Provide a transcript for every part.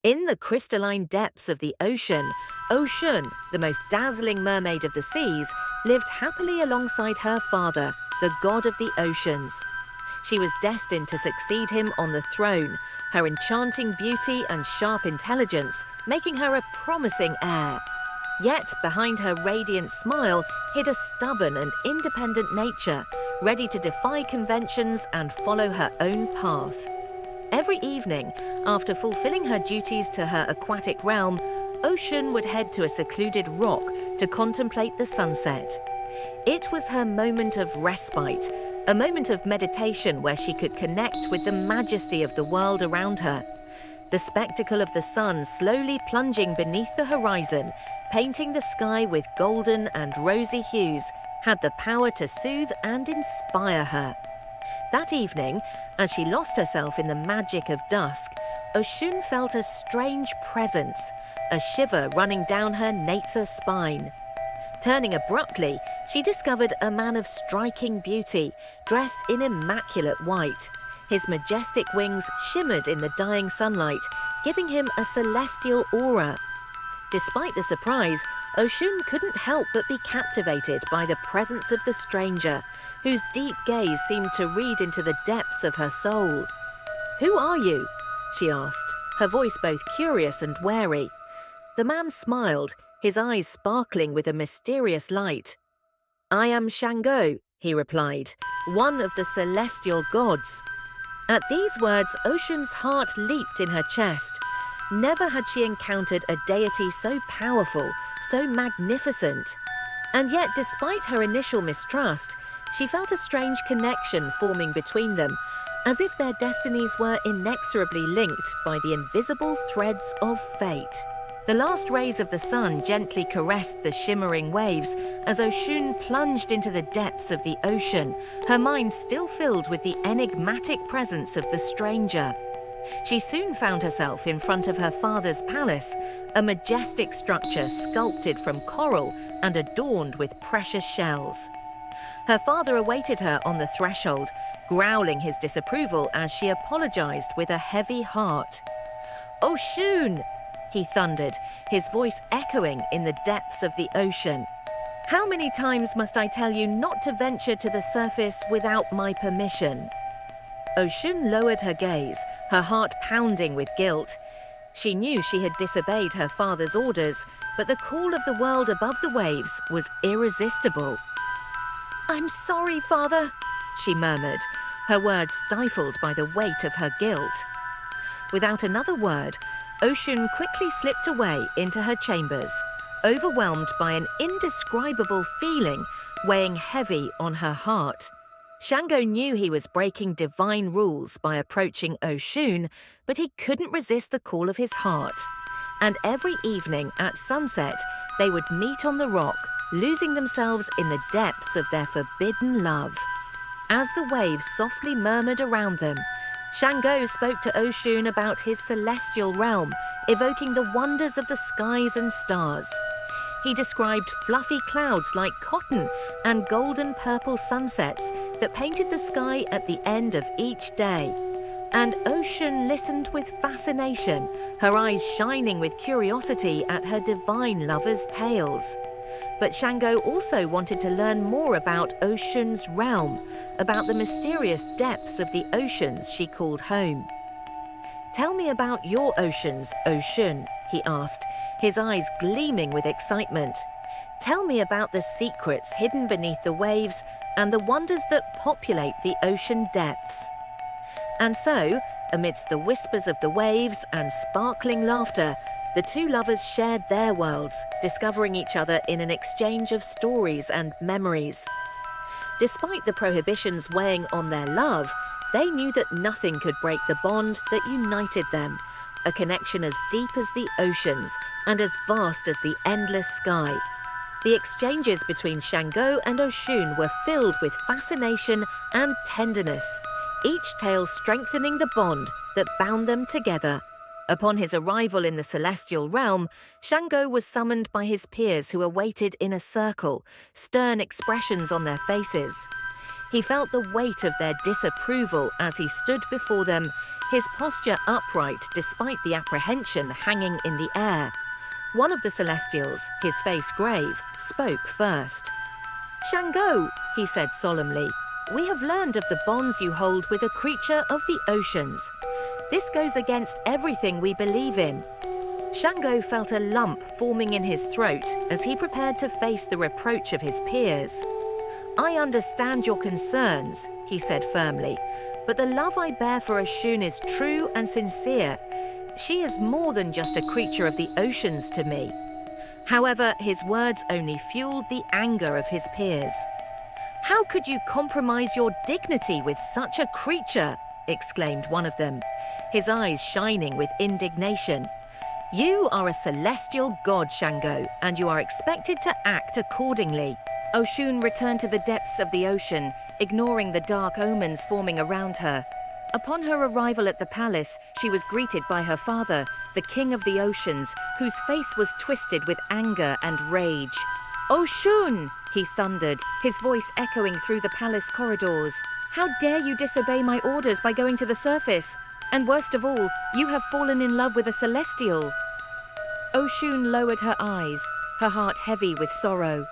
In the crystalline depths of the ocean, Ocean, the most dazzling mermaid of the seas, lived happily alongside her father, the god of the oceans. She was destined to succeed him on the throne, her enchanting beauty and sharp intelligence making her a promising heir. Yet behind her radiant smile hid a stubborn and independent nature, ready to defy conventions and follow her own path. Every evening, after fulfilling her duties to her aquatic realm, Ocean would head to a secluded rock to contemplate the sunset. It was her moment of respite, a moment of meditation where she could connect with the majesty of the world around her. The spectacle of the sun slowly plunging beneath the horizon, painting the sky with golden and rosy hues, had the power to soothe and inspire her. That evening, as she lost herself in the magic of dusk, Oshun felt a strange presence, a shiver running down her nater spine. Turning abruptly, she discovered a man of striking beauty, dressed in immaculate white. His majestic wings shimmered in the dying sunlight, giving him a celestial aura. Despite the surprise, Oshun couldn't help but be captivated by the presence of the stranger, whose deep gaze seemed to read into the depths of her soul. "Who are you?" she asked, her voice both curious and wary. The man smiled, his eyes sparkling with a mysterious light. "I am Shango," he replied, "one of the celestial gods." At these words, Ocean's heart leaped in her chest. Never had she encountered a deity so powerful, so magnificent. And yet, despite her initial mistrust, she felt a strange connection forming between them, as if their destinies were inexorably linked by the invisible threads of fate. The last rays of the sun gently caressed the shimmering waves as Oshun plunged into the depths of the ocean, her mind still filled with the enigmatic presence of the stranger. She soon found herself in front of her father's palace, a majestic structure sculpted from coral and adorned with precious shells. Her father awaited her on the threshold, growling his disapproval as she apologized with a heavy heart. "Oshun!" he thundered, his voice echoing in the depths of the ocean. "How many times must I tell you not to venture to the surface without my permission?" Oshun lowered her gaze, her heart pounding with guilt. She knew she had disobeyed her father's orders, but the call of the world above the waves was irresistible. "I'm sorry, father," she murmured, her words stifled by the weight of her guilt. Without another word, Oshun quickly slipped away into her chambers, overwhelmed by an indescribable feeling weighing heavy on her heart. Shango knew he was breaking divine rules by approaching Oshun, but he couldn't resist the call of his heart. And every evening at sunset, they would meet on the rock, losing themselves in the depths of their forbidden love. As the waves softly murmured around them, Shango spoke to Oshun about his celestial realm, evoking the wonders of the skies and stars. He described fluffy clouds like cotton and golden purple sunsets that painted the sky at the end of each day. And Oshun listened with fascination, her eyes shining with curiosity at her divine lover's tales. But Shango also wanted to learn more about Oshun's realm, about the mysterious depths of the oceans she called home. "Tell me about your oceans, Oshun," he asked, his eyes gleaming with excitement. "Tell me about the secrets hidden beneath the waves and the wonders that populate the ocean depths." And so, amidst the whispers of the waves and sparkling laughter, the two lovers shared their worlds, discovering each other in an exchange of stories and memories. Despite the prohibitions weighing on their love, they knew that nothing could break the bond that united them, a connection as deep as the oceans and as vast as the endless sky. The exchanges between Shango and Oshun were filled with fascination and tenderness, each tale strengthening the bond that bound them together. Upon his arrival in the celestial realm, Shango was summoned by his peers who awaited in a circle, stern expressions on their faces. He felt the weight of their disapproval as he stood before them, his posture upright despite the apprehension hanging in the air. One of the Celestials, his face grave, spoke first. "Shango," he said solemnly, "we have learned of the bonds you hold with a creature of the oceans. This goes against everything we believe in." Shango felt a lump forming in his throat as he prepared to face the reproach of his peers. "I understand your concerns," he said firmly, "but the love I bear for Oshun is true and sincere. She is more than just a creature of the oceans to me." However, his words only fueled the anger of his peers. "How could you compromise your dignity with such a creature?" exclaimed one of them, his eyes shining with indignation. "You are a celestial god, Shango, and you are expected to act accordingly." Oshun returned to the depths of the ocean, ignoring the dark omens forming around her. Upon her arrival at the palace, she was greeted by her father, the king of the oceans, whose face was twisted with anger and rage. "Oshun!" he thundered, his voice echoing through the palace corridors. "How dare you disobey my orders by going to the surface? And worst of all, you have fallen in love with a celestial." Oshun lowered her eyes, her heart heavy with sorrow.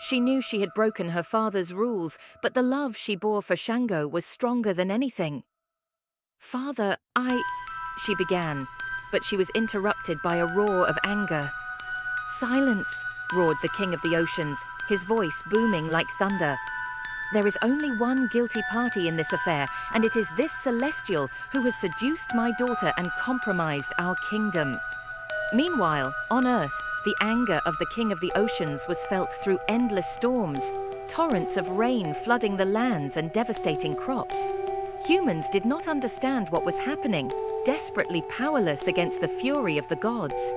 She knew she had broken her father's rules, but the love she bore for Shango was stronger than anything. "Father, she began, but she was interrupted by a roar of anger. "Silence!" roared the king of the oceans, his voice booming like thunder. "There is only one guilty party in this affair, and it is this celestial who has seduced my daughter and compromised our kingdom." Meanwhile, on Earth, the anger of the king of the oceans was felt through endless storms, torrents of rain flooding the lands and devastating crops. Humans did not understand what was happening, desperately powerless against the fury of the gods.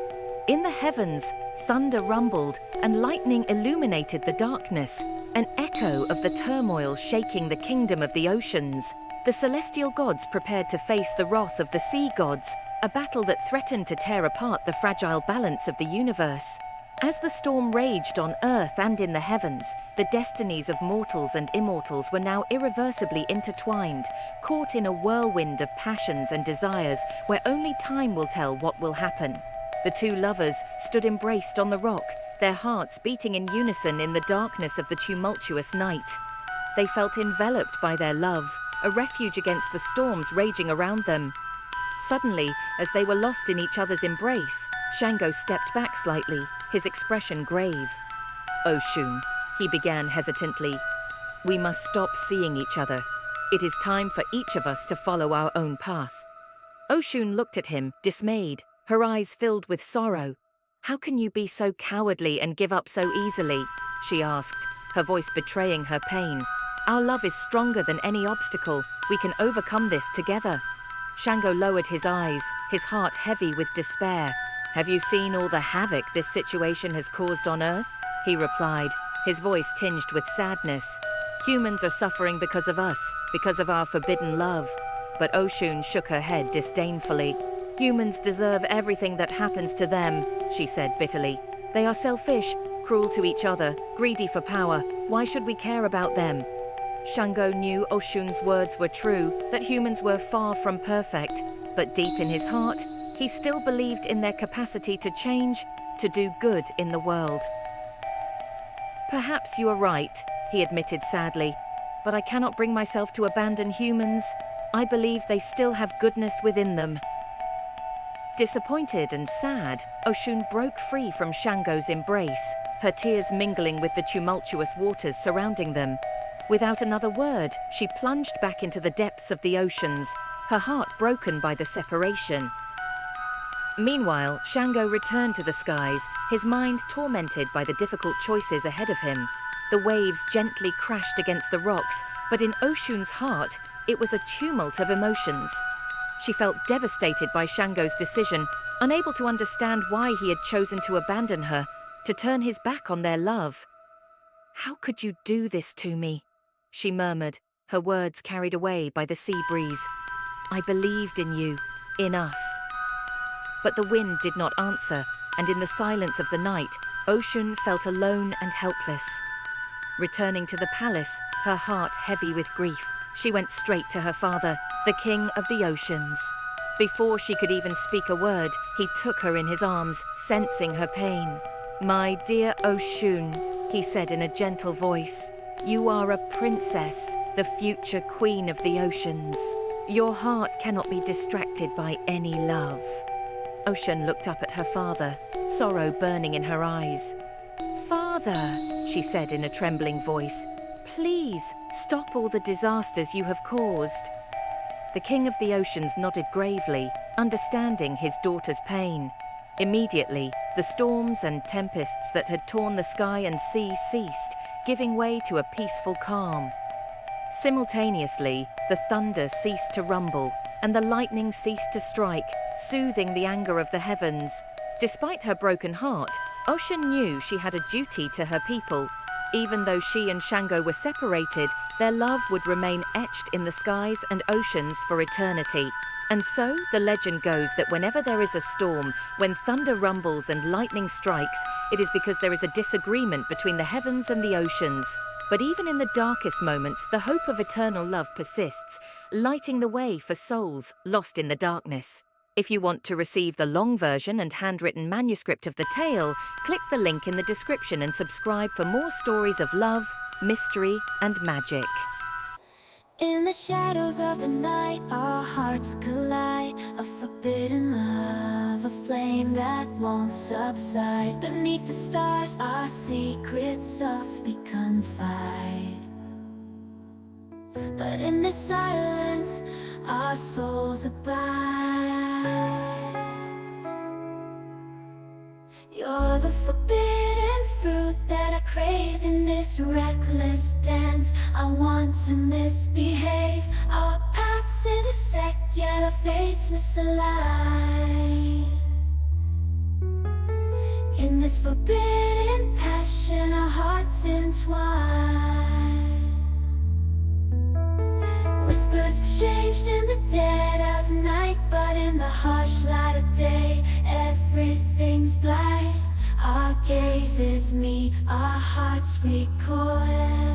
In the heavens, thunder rumbled and lightning illuminated the darkness, an echo of the turmoil shaking the kingdom of the oceans. The celestial gods prepared to face the wrath of the sea gods, a battle that threatened to tear apart the fragile balance of the universe. As the storm raged on Earth and in the heavens, the destinies of mortals and immortals were now irreversibly intertwined, caught in a whirlwind of passions and desires where only time will tell what will happen. The two lovers stood embraced on the rock, their hearts beating in unison in the darkness of the tumultuous night. They felt enveloped by their love, a refuge against the storms raging around them. Suddenly, as they were lost in each other's embrace, Shango stepped back slightly, his expression grave. "Oshun," he began hesitantly, "we must stop seeing each other. It is time for each of us to follow our own path." Oshun looked at him, dismayed, her eyes filled with sorrow. "How can you be so cowardly and give up so easily?" she asked, her voice betraying her pain. "Our love is stronger than any obstacle. We can overcome this together." Shango lowered his eyes, his heart heavy with despair. "Have you seen all the havoc this situation has caused on Earth?" he replied, his voice tinged with sadness. "Humans are suffering because of us, because of our forbidden love." But Oshun shook her head disdainfully. "Humans deserve everything that happens to them," she said bitterly. "They are selfish, cruel to each other, greedy for power. Why should we care about them?" Shango knew Oshun's words were true, that humans were far from perfect, but deep in his heart, he still believed in their capacity to change, to do good in the world. "Perhaps you are right," he admitted sadly, "but I cannot bring myself to abandon humans. I believe they still have goodness within them." Disappointed and sad, Oshun broke free from Shango's embrace, her tears mingling with the tumultuous waters surrounding them. Without another word, she plunged back into the depths of the oceans, her heart broken by the separation. Meanwhile, Shango returned to the skies, his mind tormented by the difficult choices ahead of him. The waves gently crashed against the rocks, but in Oshun's heart, it was a tumult of emotions. She felt devastated by Shango's decision, unable to understand why he had chosen to abandon her, to turn his back on their love. "How could you do this to me?" she murmured, her words carried away by the sea breeze. "I believed in you, in us." But the wind did not answer, and in the silence of the night, Oshun felt alone and helpless. Returning to the palace, her heart heavy with grief, she went straight to her father, the king of the oceans. Before she could even speak a word, he took her in his arms, sensing her pain. "My dear Oshun," he said in a gentle voice, "you are a princess, the future queen of the oceans. Your heart cannot be distracted by any love." Ocean looked up at her father, sorrow burning in her eyes. "Father," she said in a trembling voice, "please stop all the disasters you have caused." The king of the oceans nodded gravely, understanding his daughter's pain. Immediately, the storms and tempests that had torn the sky and sea ceased, giving way to a peaceful calm. Simultaneously, the thunder ceased to rumble, and the lightning ceased to strike, soothing the anger of the heavens. Despite her broken heart, Ocean knew she had a duty to her people. Even though she and Shango were separated, their love would remain etched in the skies and oceans for eternity. And so, the legend goes that whenever there is a storm, when thunder rumbles and lightning strikes, it is because there is a disagreement between the heavens and the oceans. But even in the darkest moments, the hope of eternal love persists, lighting the way for souls lost in the darkness. If you want to receive the long version and handwritten manuscript of the tale, click the link in the description and subscribe for more stories of love, mystery, and magic. In the shadows of the night, our hearts collide. A forbidden love, a flame that won't subside. Beneath the stars, our secrets softly confide. But in this silence, our souls abide. You're the forbidden fruit that I crave in this reckless dance. I want to misbehave. Our paths intersect, yet our fates misalign. In this forbidden passion, our hearts entwine. Whispers exchanged in the dead of night, but in the harsh light of day, everything's blind. Our gazes meet, our hearts recoil.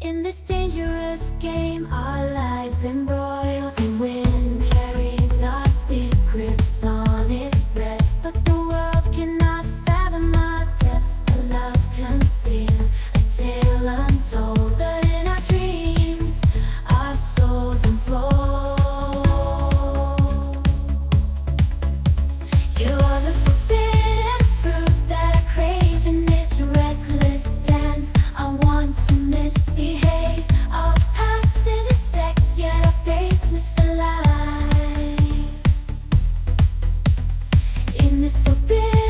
In this dangerous game, our lives embroil. The wind carries our secrets on its breath, but the world cannot fathom our depth. A love concealed, a tale untold. But in our dreams, our souls unfold. You are the forbidden fruit that I crave in this reckless dance. I want to misbehave. Our paths intersect, yet our fates misalign. In this forbidden